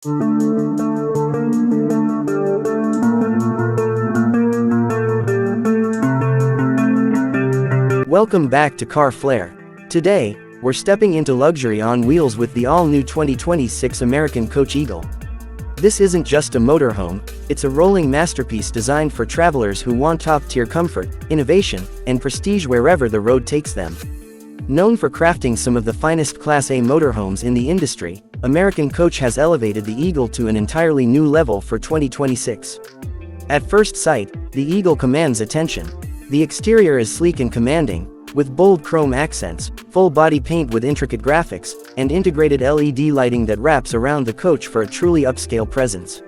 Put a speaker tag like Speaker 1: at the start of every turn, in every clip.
Speaker 1: Welcome back to Car Flair. Today, we're stepping into luxury on wheels with the all-new 2026 American Coach Eagle. This isn't just a motorhome, it's a rolling masterpiece designed for travelers who want top-tier comfort, innovation, and prestige wherever the road takes them. Known for crafting some of the finest Class A motorhomes in the industry, American Coach has elevated the Eagle to an entirely new level for 2026. At first sight, the Eagle commands attention. The exterior is sleek and commanding, with bold chrome accents, full-body paint with intricate graphics, and integrated LED lighting that wraps around the coach for a truly upscale presence.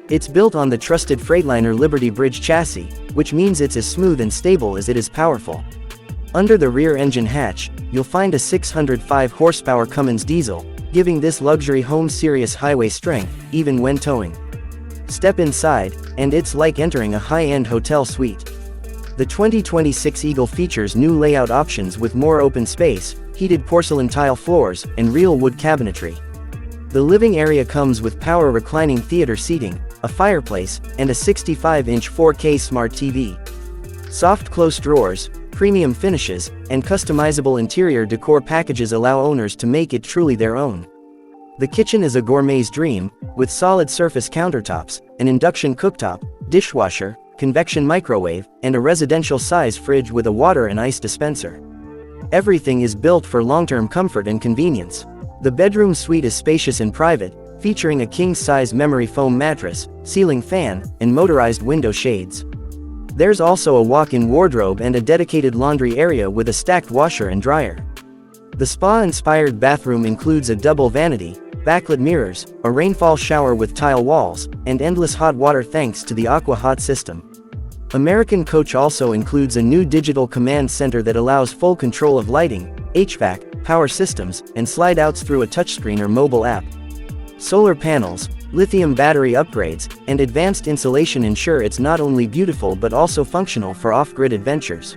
Speaker 1: It's built on the trusted Freightliner Liberty Bridge chassis, which means it's as smooth and stable as it is powerful. Under the rear engine hatch, you'll find a 605 horsepower Cummins diesel, giving this luxury home serious highway strength, even when towing. Step inside, and it's like entering a high-end hotel suite. The 2026 Eagle features new layout options with more open space, heated porcelain tile floors, and real wood cabinetry. The living area comes with power reclining theater seating, a fireplace, and a 65-inch 4K smart TV. Soft close drawers, premium finishes, and customizable interior decor packages allow owners to make it truly their own. The kitchen is a gourmet's dream, with solid surface countertops, an induction cooktop, dishwasher, convection microwave, and a residential-size fridge with a water and ice dispenser. Everything is built for long-term comfort and convenience. The bedroom suite is spacious and private, featuring a king-size memory foam mattress, ceiling fan, and motorized window shades. There's also a walk-in wardrobe and a dedicated laundry area with a stacked washer and dryer. The spa-inspired bathroom includes a double vanity, backlit mirrors, a rainfall shower with tile walls, and endless hot water thanks to the Aqua Hot system. American Coach also includes a new digital command center that allows full control of lighting, HVAC, power systems, and slide-outs through a touchscreen or mobile app. Solar panels, lithium battery upgrades, and advanced insulation ensure it's not only beautiful but also functional for off-grid adventures.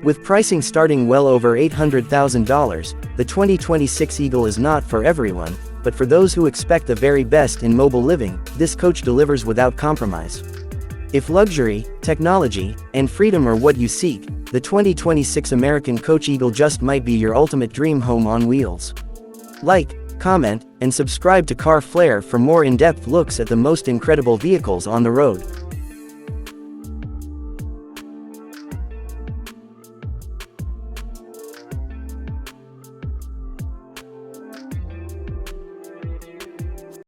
Speaker 1: With pricing starting well over $800,000, the 2026 Eagle is not for everyone, but for those who expect the very best in mobile living, this coach delivers without compromise. If luxury, technology, and freedom are what you seek, the 2026 American Coach Eagle just might be your ultimate dream home on wheels. Like, comment, and subscribe to Car Flair for more in-depth looks at the most incredible vehicles on the road.